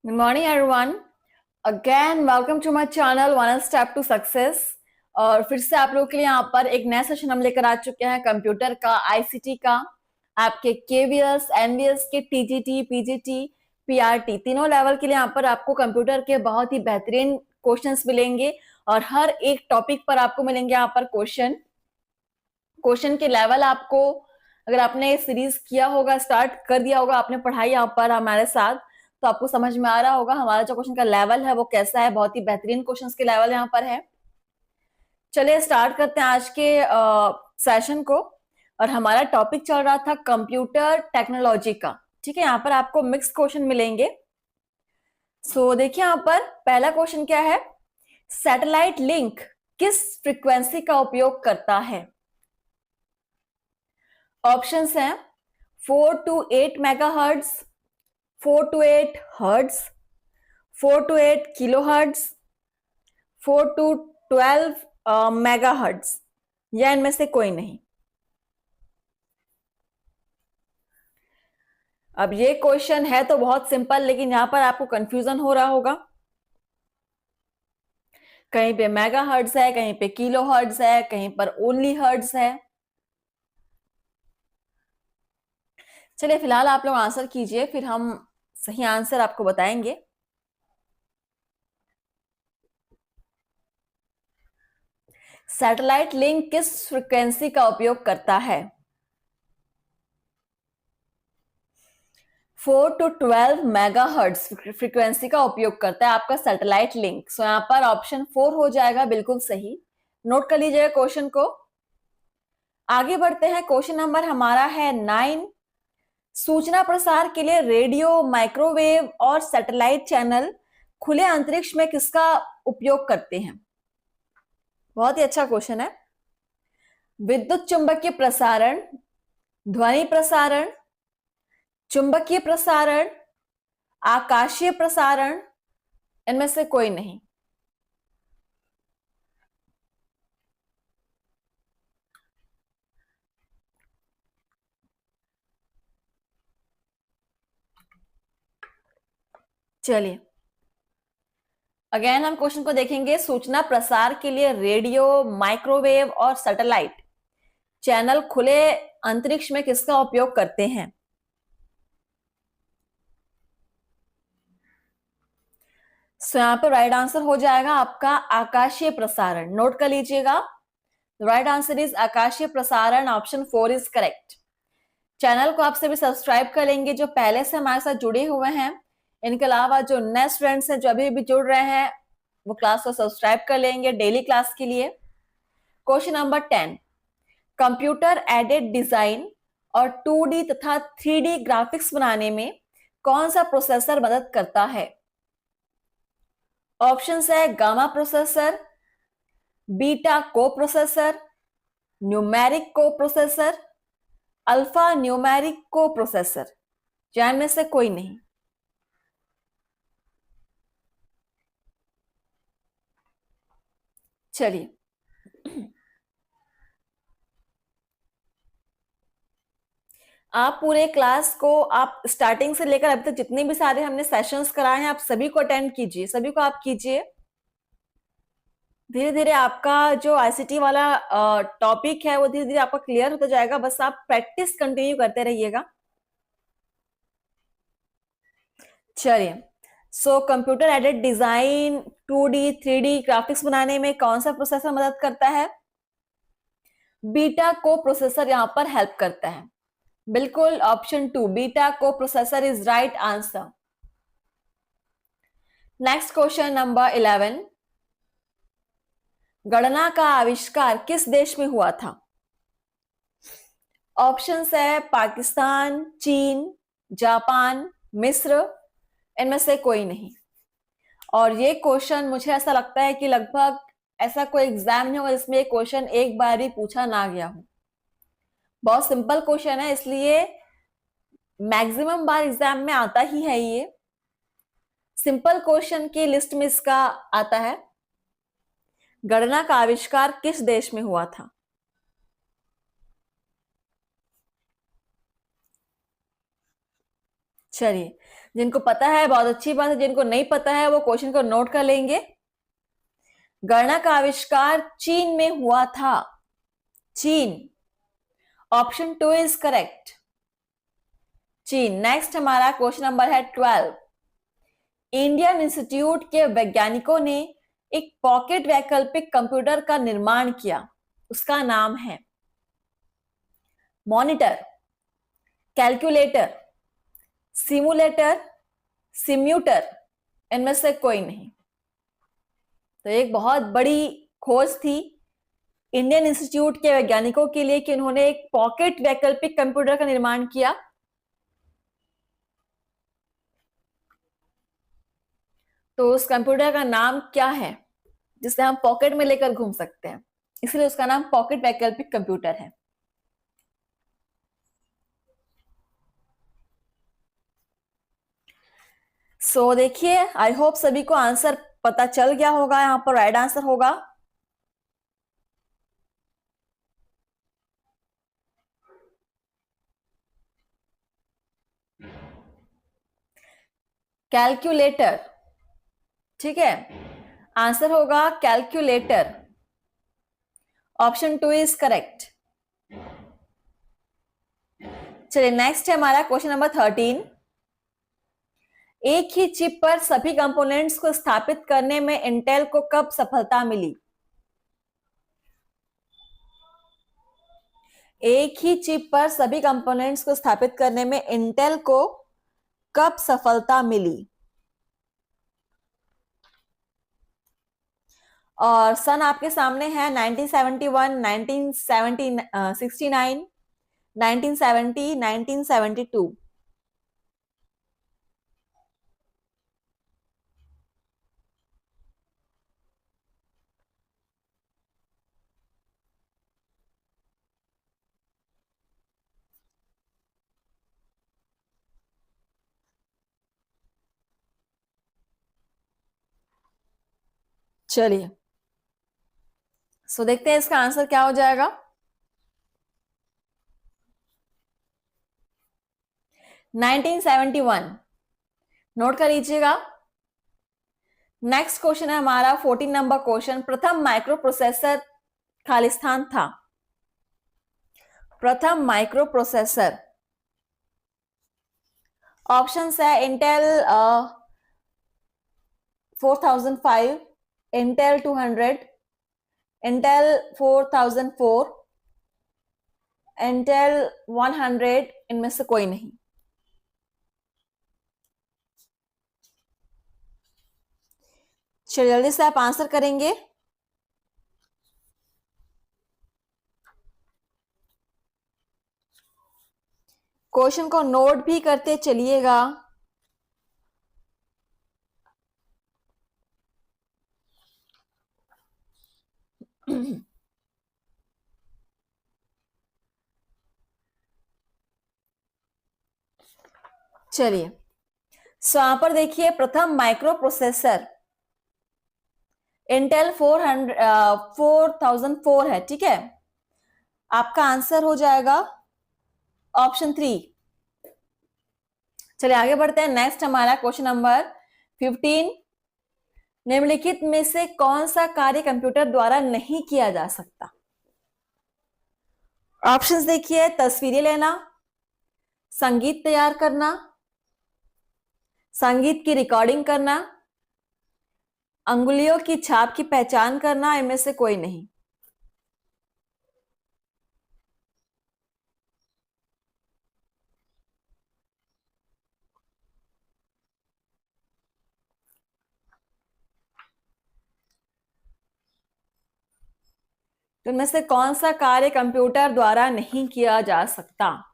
Good morning, everyone. Again, welcome to my channel One Step to Success. और फिर से आप लोगों के लिए यहाँ पर एक नया सेशन हम लेकर आ चुके हैं कंप्यूटर का, आईसीटी का, आपके केवीएस, एनवीएस के, टीजीटी, पीजीटी, पीआरटी तीनों लेवल के लिए यहाँ पर आपको कंप्यूटर के बहुत ही बेहतरीन क्वेश्चंस मिलेंगे और हर एक टॉपिक पर आपको मिलेंगे यहाँ पर क्वेश्चन के लेवल आपको, अगर आपने सीरीज किया होगा, स्टार्ट कर दिया होगा, आपने पढ़ाई यहाँ पर हमारे साथ, तो आपको समझ में आ रहा होगा हमारा जो क्वेश्चन का लेवल है वो कैसा है। बहुत ही बेहतरीन क्वेश्चंस के लेवल यहाँ पर है। चलिए स्टार्ट करते हैं आज के सेशन को। और हमारा टॉपिक चल रहा था कंप्यूटर टेक्नोलॉजी का। ठीक है, यहाँ पर आपको मिक्स क्वेश्चन मिलेंगे। सो देखिए यहाँ पर पहला क्वेश्चन क्या है, सैटेलाइट लिंक किस फ्रीक्वेंसी का उपयोग करता है? ऑप्शंस हैं 4 to 8 megahertz, 4 to 8 hertz, 4 to 8 kilohertz, 4 to 12 megahertz, या इनमें से कोई नहीं। अब ये क्वेश्चन है तो बहुत सिंपल, लेकिन यहां पर आपको कंफ्यूजन हो रहा होगा। कहीं पे मेगाहर्ट्ज है, कहीं पे किलोहर्ट्ज है, कहीं पर ओनली हर्ट्ज है। चलिए फिलहाल आप लोग आंसर कीजिए, फिर हम सही आंसर आपको बताएंगे। सैटेलाइट लिंक किस फ्रीक्वेंसी का उपयोग करता है? 4 to 12 मेगाहर्ट्ज फ्रीक्वेंसी का उपयोग करता है आपका सैटेलाइट लिंक। सो यहाँ पर ऑप्शन 4 हो जाएगा बिल्कुल सही। नोट कर लीजिएगा क्वेश्चन को। आगे बढ़ते हैं, क्वेश्चन नंबर हमारा है 9। सूचना प्रसार के लिए रेडियो, माइक्रोवेव और सैटेलाइट चैनल खुले अंतरिक्ष में किसका उपयोग करते हैं? बहुत ही अच्छा क्वेश्चन है। विद्युत चुंबकीय प्रसारण, ध्वनि प्रसारण, चुंबकीय प्रसारण, आकाशीय प्रसारण, इनमें से कोई नहीं। चलिए अगेन हम क्वेश्चन को देखेंगे। सूचना प्रसार के लिए रेडियो, माइक्रोवेव और सैटेलाइट चैनल खुले अंतरिक्ष में किसका उपयोग करते हैं? सो यहां पर राइट आंसर हो जाएगा आपका आकाशीय प्रसारण। नोट कर लीजिएगा, राइट आंसर इज आकाशीय प्रसारण। Option 4 is correct. चैनल को आप सभी सब्सक्राइब कर लेंगे जो पहले से हमारे साथ जुड़े हुए हैं। इनके अलावा जो नए स्टूडेंट्स हैं जो अभी भी जुड़ रहे हैं, वो क्लास को सब्सक्राइब कर लेंगे डेली क्लास के लिए। Question number 10, computer aided design और 2D तथा 3D ग्राफिक्स बनाने में कौन सा प्रोसेसर मदद करता है? ऑप्शंस है गामा प्रोसेसर, बीटा को प्रोसेसर, न्यूमेरिक को प्रोसेसर, अल्फा न्यूमेरिक को प्रोसेसर, या इनमें से कोई नहीं। चलिए आप पूरे क्लास को, आप स्टार्टिंग से लेकर अभी तक जितने भी सारे हमने सेशंस कराए हैं, आप सभी को अटेंड कीजिए, सभी को आप कीजिए। धीरे धीरे आपका जो आईसीटी वाला टॉपिक है वो धीरे धीरे आपका क्लियर होता जाएगा। बस आप प्रैक्टिस कंटिन्यू करते रहिएगा। चलिए, so computer aided design, 2D 3D graphics बनाने में कौन सा प्रोसेसर मदद करता है? बीटा को प्रोसेसर यहां पर हेल्प करता है। बिल्कुल, ऑप्शन 2 बीटा को processor is right answer. Next question number 11, गणना का आविष्कार किस देश में हुआ था? ऑप्शंस है पाकिस्तान, चीन, जापान, मिस्र, इनमें से कोई नहीं। और ये क्वेश्चन मुझे ऐसा लगता है कि लगभग ऐसा कोई एग्जाम नहीं होगा जिसमें ये क्वेश्चन एक बार भी पूछा ना गया हो। बहुत सिंपल क्वेश्चन है, इसलिए मैक्सिमम बार एग्जाम में आता ही है। ये सिंपल क्वेश्चन की लिस्ट में इसका आता है। गणना का आविष्कार किस देश में हुआ था? चलिए, जिनको पता है बहुत अच्छी बात है, जिनको नहीं पता है वो क्वेश्चन को नोट कर लेंगे। गणना का आविष्कार चीन में हुआ था। चीन, ऑप्शन 2 इज करेक्ट, चीन। नेक्स्ट हमारा क्वेश्चन नंबर है 12। इंडियन इंस्टीट्यूट के वैज्ञानिकों ने एक पॉकेट वैकल्पिक कंप्यूटर का निर्माण किया, उसका नाम है मॉनिटर, कैलकुलेटर, सिमुलेटर, सिम्यूटर, इनमें से कोई नहीं। तो एक बहुत बड़ी खोज थी इंडियन इंस्टीट्यूट के वैज्ञानिकों के लिए कि उन्होंने एक पॉकेट वैकल्पिक कंप्यूटर का निर्माण किया। तो उस कंप्यूटर का नाम क्या है जिसे हम पॉकेट में लेकर घूम सकते हैं, इसलिए उसका नाम पॉकेट वैकल्पिक कंप्यूटर है। सो देखिए, आई होप सभी को आंसर पता चल गया होगा। यहां पर राइट आंसर होगा कैलकुलेटर। ठीक है, आंसर होगा कैलकुलेटर, ऑप्शन 2 इज करेक्ट। चलिए, नेक्स्ट है हमारा क्वेश्चन नंबर 13। एक ही चिप पर सभी कंपोनेंट्स को स्थापित करने में इंटेल को कब सफलता मिली? एक ही चिप पर सभी कंपोनेंट्स को स्थापित करने में इंटेल को कब सफलता मिली? और सन आपके सामने है 1971, 1969, 1970, 1972। चलिए, सो देखते हैं इसका आंसर क्या हो जाएगा। 1971 नोट कर लीजिएगा। नेक्स्ट क्वेश्चन है हमारा 14 नंबर क्वेश्चन। प्रथम माइक्रो प्रोसेसर खालिस्तान था। प्रथम माइक्रो प्रोसेसर, ऑप्शंस है इंटेल 4005, इंटेल 200, इंटेल 4004, इंटेल 100, इनमें से कोई नहीं। चलिए जल्दी से आप आंसर करेंगे। क्वेश्चन को नोट भी करते चलिएगा। चलिए, सो यहां पर देखिए प्रथम माइक्रो प्रोसेसर इंटेल 4004 है। ठीक है, आपका आंसर हो जाएगा ऑप्शन 3। चलिए आगे बढ़ते हैं। नेक्स्ट हमारा क्वेश्चन नंबर 15। निम्नलिखित में से कौन सा कार्य कंप्यूटर द्वारा नहीं किया जा सकता? ऑप्शंस देखिए, तस्वीरें लेना, संगीत तैयार करना, संगीत की रिकॉर्डिंग करना, अंगुलियों की छाप की पहचान करना, इनमें से कोई नहीं। तो इनमें से कौन सा कार्य कंप्यूटर द्वारा नहीं किया जा सकता?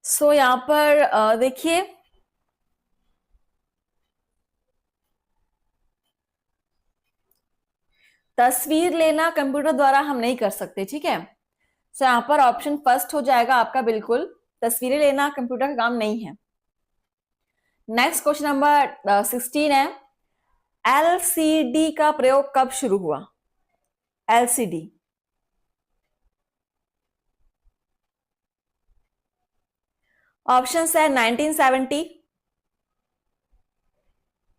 सो यहां पर देखिए, तस्वीर लेना कंप्यूटर द्वारा हम नहीं कर सकते। ठीक है, सो यहां पर ऑप्शन फर्स्ट हो जाएगा आपका, बिल्कुल तस्वीरें लेना कंप्यूटर का काम नहीं है। नेक्स्ट क्वेश्चन नंबर 16 है। एलसीडी का प्रयोग कब शुरू हुआ? एलसीडी ऑप्शन है 1970,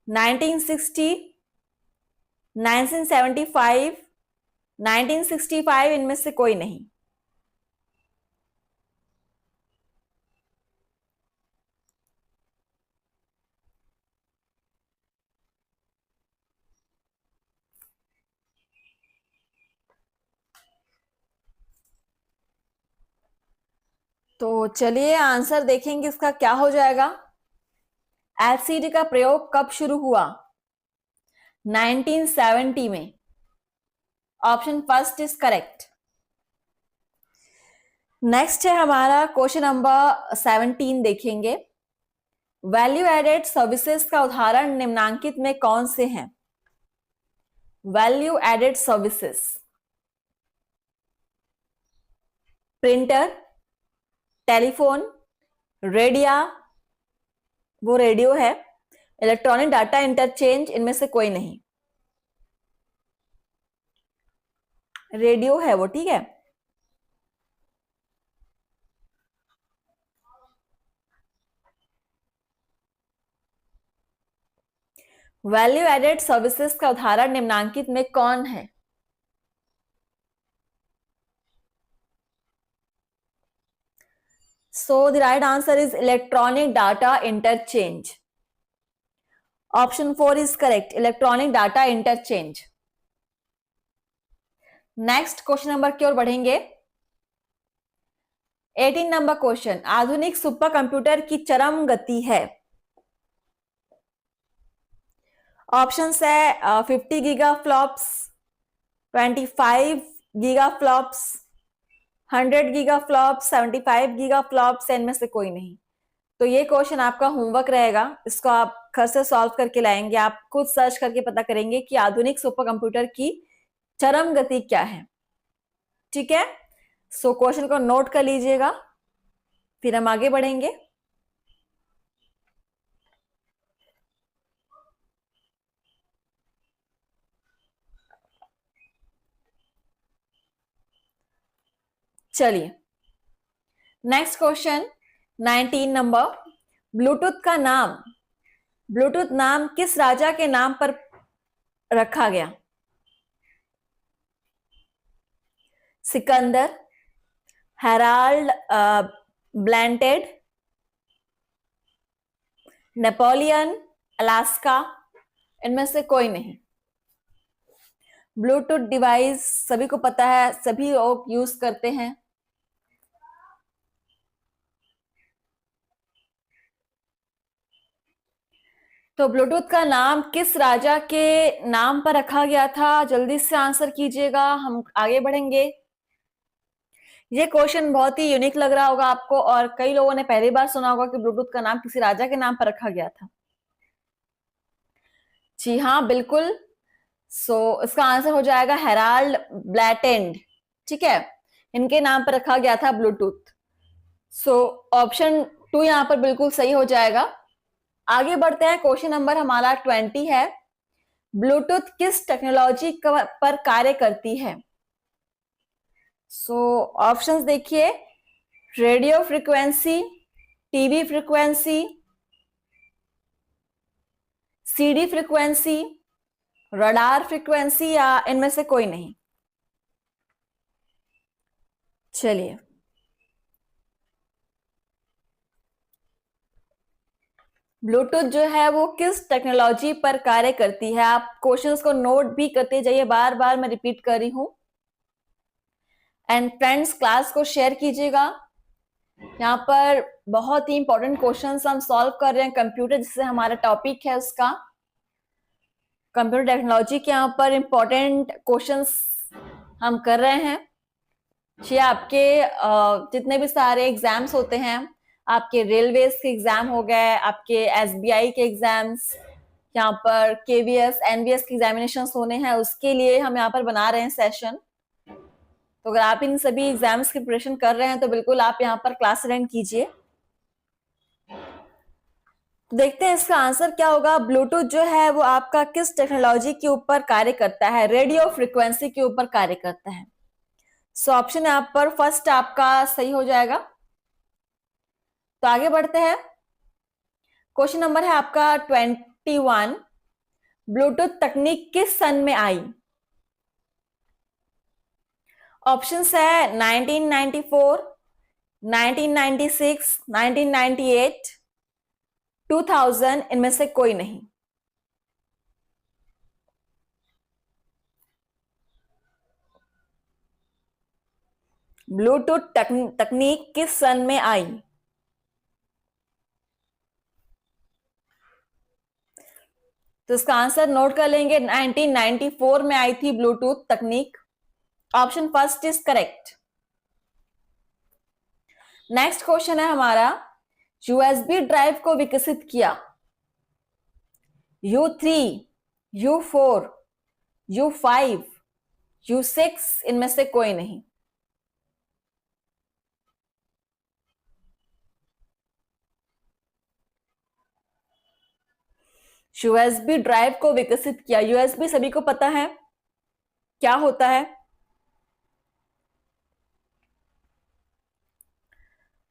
1960, 1975, 1965, इनमें से कोई नहीं। तो चलिए आंसर देखेंगे इसका क्या हो जाएगा। एलसीडी का प्रयोग कब शुरू हुआ? 1970 में। Option first is correct. Next है हमारा क्वेश्चन नंबर 17 देखेंगे। वैल्यू एडेड सर्विसेज का उदाहरण निम्नांकित में कौन से हैं? Value added services, printer, telephone, रेडिया, वो रेडियो है, इलेक्ट्रॉनिक डाटा इंटरचेंज, इनमें से कोई नहीं। रेडियो है वो, ठीक है। वैल्यू एडेड सर्विसेज का उदाहरण निम्नांकित में कौन है? So the right answer is electronic data interchange. Option 4 is correct, electronic data interchange. Next question number की ओर बढ़ेंगे। 18 नंबर क्वेश्चन, आधुनिक सुपर कंप्यूटर की चरम गति है। ऑप्शंस है 50 giga flops, 25 giga flops, 100 giga flops, 75 giga flops, इनमें से कोई नहीं। तो ये क्वेश्चन आपका होमवर्क रहेगा, इसको आप घर से सॉल्व करके लाएंगे। आप खुद सर्च करके पता करेंगे कि आधुनिक सुपर कंप्यूटर की चरम गति क्या है, ठीक है। सो क्वेश्चन को नोट कर लीजिएगा, फिर हम आगे बढ़ेंगे। चलिए नेक्स्ट क्वेश्चन 19 नंबर, ब्लूटूथ नाम किस राजा के नाम पर रखा गया? सिकंदर, हेराल्ड ब्लैंटेड, नेपोलियन, अलास्का, इनमें से कोई नहीं। ब्लूटूथ डिवाइस सभी को पता है, सभी लोग यूज करते हैं। तो ब्लूटूथ का नाम किस राजा के नाम पर रखा गया था? जल्दी से आंसर कीजिएगा, हम आगे बढ़ेंगे। ये क्वेश्चन बहुत ही यूनिक लग रहा होगा आपको, और कई लोगों ने पहली बार सुना होगा कि ब्लूटूथ का नाम किसी राजा के नाम पर रखा गया था। जी हाँ, बिल्कुल। सो इसका आंसर हो जाएगा हेराल्ड ब्लैटेंड, ठीक है, इनके नाम पर रखा गया था ब्लूटूथ। सो ऑप्शन 2 यहां पर बिल्कुल सही हो जाएगा। आगे बढ़ते हैं, क्वेश्चन नंबर हमारा 20 है। ब्लूटूथ किस टेक्नोलॉजी पर कार्य करती है? सो ऑप्शंस देखिए, radio frequency, TV frequency, CD frequency, radar frequency, या इनमें से कोई नहीं। चलिए ब्लूटूथ जो है वो किस टेक्नोलॉजी पर कार्य करती है? आप क्वेश्चंस को नोट भी करते जाइए, बार बार मैं रिपीट कर रही हूं। एंड फ्रेंड्स, क्लास को शेयर कीजिएगा। यहाँ पर बहुत ही इंपॉर्टेंट क्वेश्चंस हम सॉल्व कर रहे हैं। कंप्यूटर जिससे हमारा टॉपिक है उसका, कंप्यूटर टेक्नोलॉजी के यहाँ पर इंपॉर्टेंट क्वेश्चंस हम कर रहे हैं। ये आपके जितने भी सारे एग्जाम्स होते हैं, आपके रेलवेज के एग्जाम हो गए, आपके एसबीआई के एग्जाम्स, यहाँ पर केवीएस एनवीएस के एग्जामिनेशन होने हैं, उसके लिए हम यहाँ पर बना रहे हैं सेशन। तो अगर आप इन सभी एग्जाम्स की प्रिपरेशन कर रहे हैं तो बिल्कुल आप यहाँ पर क्लास अटेंड कीजिए। तो देखते हैं इसका आंसर क्या होगा। ब्लूटूथ जो है वो आपका किस टेक्नोलॉजी के ऊपर कार्य करता है? रेडियो फ्रिक्वेंसी के ऊपर कार्य करता है। सो ऑप्शन यहाँ पर फर्स्ट आपका सही हो जाएगा। तो आगे बढ़ते हैं। क्वेश्चन नंबर है आपका 21। ब्लूटूथ तकनीक किस सन में आई? ऑप्शंस है 1994, 1996, 1998, 2000, इनमें से कोई नहीं। ब्लूटूथ तकनीक किस सन में आई? तो इसका आंसर नोट कर लेंगे। 1994 में आई थी ब्लूटूथ तकनीक। Option first is correct. Next question है हमारा, यूएसबी ड्राइव को विकसित किया? U3, U4, U5, U6, इनमें से कोई नहीं। यूएसबी ड्राइव को विकसित किया। यूएसबी सभी को पता है क्या होता है।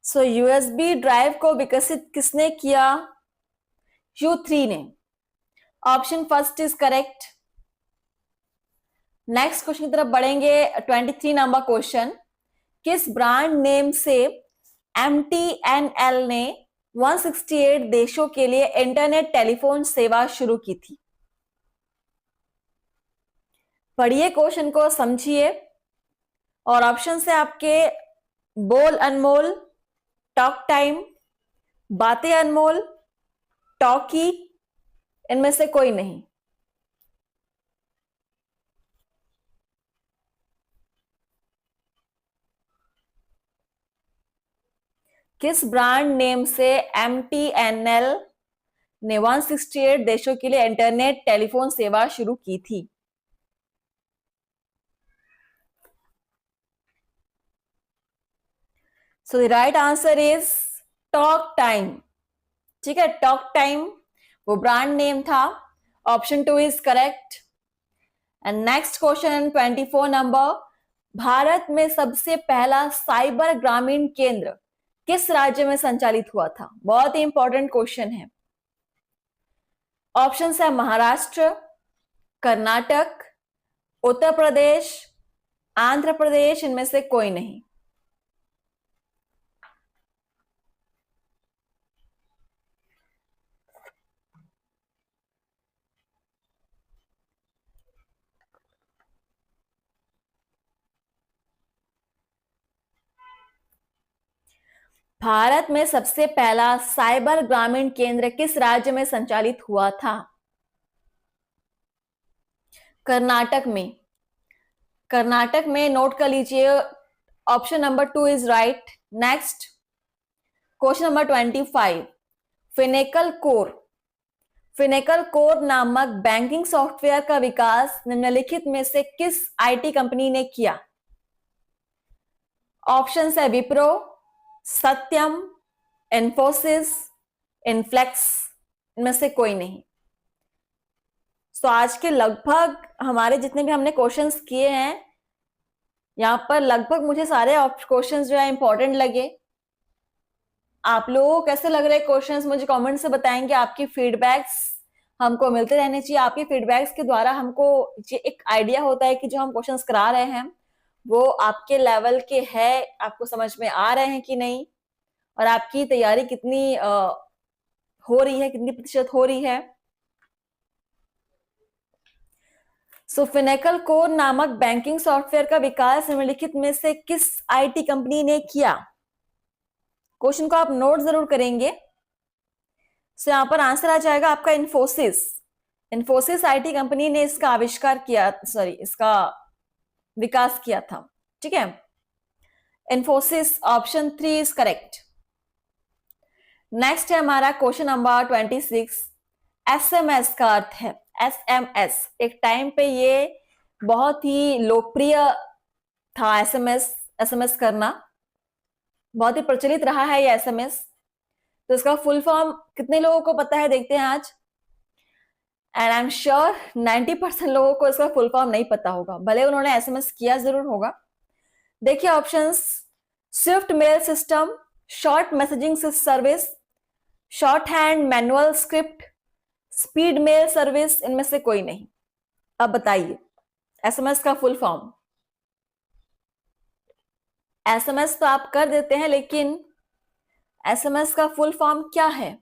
सो यूएसबी ड्राइव को विकसित किसने किया? U3 ने। Option first is correct. Next question की तरफ बढ़ेंगे। 23 नंबर क्वेश्चन, किस ब्रांड नेम से MTNL ने 168 देशों के लिए इंटरनेट टेलीफोन सेवा शुरू की थी? पढ़िए क्वेश्चन को, समझिए। और ऑप्शन से आपके बोल अनमोल, टॉक टाइम, बातें अनमोल, टॉकी, इनमें से कोई नहीं। किस ब्रांड नेम से MTNL ने 168 देशों के लिए इंटरनेट टेलीफोन सेवा शुरू की थी? So the right answer is talk time. ठीक है, टॉक टाइम वो ब्रांड नेम था। Option 2 is correct. And next question 24 number, Bharat में सबसे पहला साइबर ग्रामीण केंद्र किस राज्य में संचालित हुआ था? बहुत ही इंपॉर्टेंट क्वेश्चन है। ऑप्शन है महाराष्ट्र, कर्नाटक, उत्तर प्रदेश, आंध्र प्रदेश, इनमें से कोई नहीं। भारत में सबसे पहला साइबर ग्रामीण केंद्र किस राज्य में संचालित हुआ था? कर्नाटक में। कर्नाटक में, नोट कर लीजिए। Option number 2 is right. Next question number 25, Finacle core. Finacle core नामक बैंकिंग सॉफ्टवेयर का विकास निम्नलिखित में से किस आईटी कंपनी ने किया? ऑप्शन है विप्रो, सत्यम, इन्फोसिस, इनफ्लेक्स, इनमें से कोई नहीं। तो आज के लगभग हमारे जितने भी हमने क्वेश्चंस किए हैं, यहां पर लगभग मुझे सारे क्वेश्चंस जो है इंपॉर्टेंट लगे। आप लोगों को कैसे लग रहे क्वेश्चंस मुझे कमेंट से बताएंगे। आपकी फीडबैक्स हमको मिलते रहने चाहिए। आपके फीडबैक्स के द्वारा हमको ये एक आइडिया होता है कि जो हम क्वेश्चंस करा रहे हैं वो आपके लेवल के है, आपको समझ में आ रहे हैं कि नहीं, और आपकी तैयारी कितनी हो रही है, कितनी प्रतिशत हो रही है। सो फिनेकल कोर नामक बैंकिंग सॉफ्टवेयर का विकास निम्नलिखित में से किस आईटी कंपनी ने किया? क्वेश्चन को आप नोट जरूर करेंगे। सो यहां पर आंसर आ जाएगा आपका इन्फोसिस। इन्फोसिस आईटी कंपनी ने इसका आविष्कार किया, इसका विकास किया था। ठीक है, Infosys. Option 3 is correct. Next है हमारा क्वेश्चन नंबर 26, एसएमएस का अर्थ है। एसएमएस एक टाइम पे ये बहुत ही लोकप्रिय था। एसएमएस करना बहुत ही प्रचलित रहा है ये एसएमएस। तो इसका फुल फॉर्म कितने लोगों को पता है, देखते हैं आज। एंड आई एम श्योर 90% लोगों को इसका फुल फॉर्म नहीं पता होगा, भले उन्होंने एसएमएस किया जरूर होगा। देखिए options, swift mail system, short messaging service, short hand manual script, speed mail service, इनमें से कोई नहीं। अब बताइए एसएमएस का फुल फॉर्म। एसएमएस तो आप कर देते हैं, लेकिन एसएमएस का फुल फॉर्म क्या है?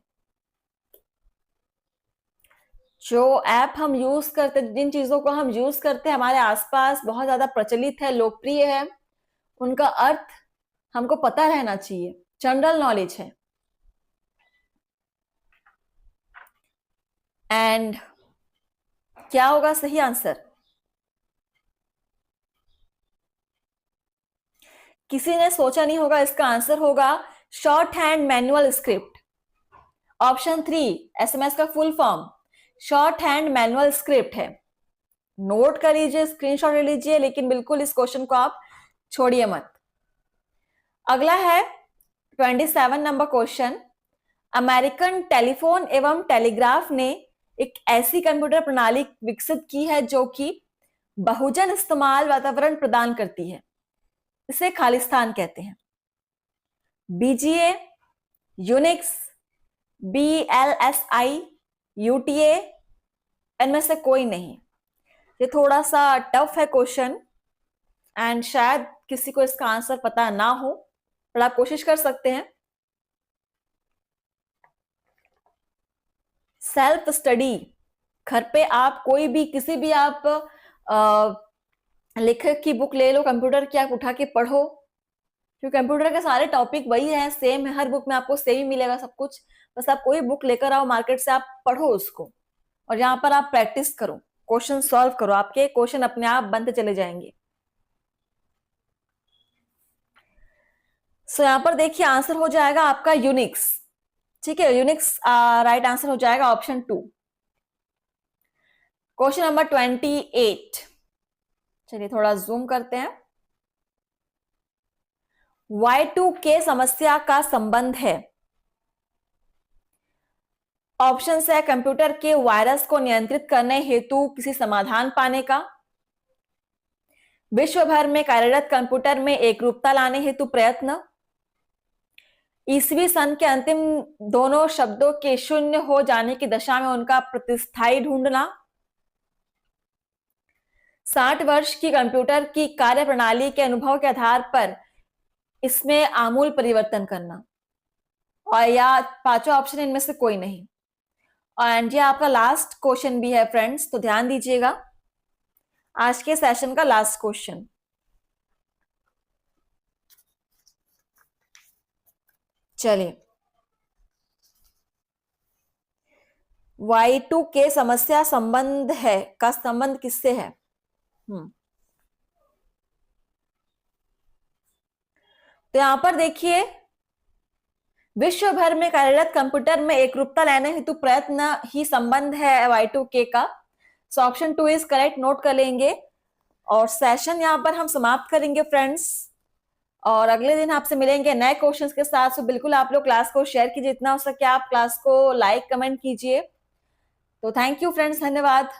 जो ऐप हम यूज करते, जिन चीजों को हम यूज करते हैं हमारे आसपास, बहुत ज्यादा प्रचलित है, लोकप्रिय है, उनका अर्थ हमको पता रहना चाहिए, जनरल नॉलेज है। एंड क्या होगा सही आंसर? किसी ने सोचा नहीं होगा, इसका आंसर होगा short hand manual script. Option 3 SMS का full form short hand manual script है। नोट कर लीजिए, स्क्रीनशॉट ले लीजिए, लेकिन बिल्कुल इस क्वेश्चन को आप छोड़िए मत। अगला है 27 नंबर क्वेश्चन। अमेरिकन टेलीफोन एवं टेलीग्राफ ने एक ऐसी कंप्यूटर प्रणाली विकसित की है जो कि बहुजन इस्तेमाल वातावरण प्रदान करती है, इसे खालिस्तान कहते हैं। बीजीए, यूनिक्स, बीएलएसआई, यूटीए, इनमें से कोई नहीं। ये थोड़ा सा टफ है क्वेश्चन एंड शायद किसी को इसका आंसर पता ना हो, पर आप कोशिश कर सकते हैं। सेल्फ स्टडी, घर पे आप कोई भी किसी भी आप लेखक की बुक ले लो, कंप्यूटर की, आप उठा के पढ़ो, क्योंकि कंप्यूटर के सारे टॉपिक वही है, सेम है, हर बुक में आपको सेम ही मिलेगा सब कुछ। बस आप कोई बुक लेकर आओ मार्केट से, आप पढ़ो उसको, और यहाँ पर आप प्रैक्टिस करो, क्वेश्चन सॉल्व करो, आपके क्वेश्चन अपने आप बनते चले जाएंगे। सो यहाँ पर देखिए आंसर हो जाएगा आपका यूनिक्स। ठीक है, यूनिक्स राइट आंसर हो जाएगा ऑप्शन 2। क्वेश्चन नंबर 28, चलिए थोड़ा जूम करते हैं। Y2K समस्या का संबंध है। ऑप्शन है कंप्यूटर के वायरस को नियंत्रित करने हेतु किसी समाधान पाने का, विश्व भर में कार्यरत कंप्यूटर में एकरूपता लाने हेतु प्रयत्न, ईसवी सन के अंतिम दोनों शब्दों के शून्य हो जाने की दशा में उनका प्रतिस्थाई ढूंढना, 60 वर्ष की कंप्यूटर की कार्यप्रणाली के अनुभव के आधार पर इसमें आमूल परिवर्तन करना, और या पांचों ऑप्शन इनमें से कोई नहीं। एंड ये आपका लास्ट क्वेश्चन भी है फ्रेंड्स, तो ध्यान दीजिएगा, आज के सेशन का लास्ट क्वेश्चन। चलिए, Y2K समस्या संबंध है का संबंध किससे है? तो यहां पर देखिए, विश्व भर में कार्यरत कंप्यूटर में एकरूपता लाने हेतु प्रयत्न ही संबंध है Y2K का। So option 2 is correct, note कर लेंगे। और सेशन यहां पर हम समाप्त करेंगे फ्रेंड्स, और अगले दिन आपसे मिलेंगे नए क्वेश्चंस के साथ। सो बिल्कुल आप लोग क्लास को शेयर कीजिए, जितना हो सके आप क्लास को लाइक कमेंट कीजिए। तो थैंक यू फ्रेंड्स, धन्यवाद।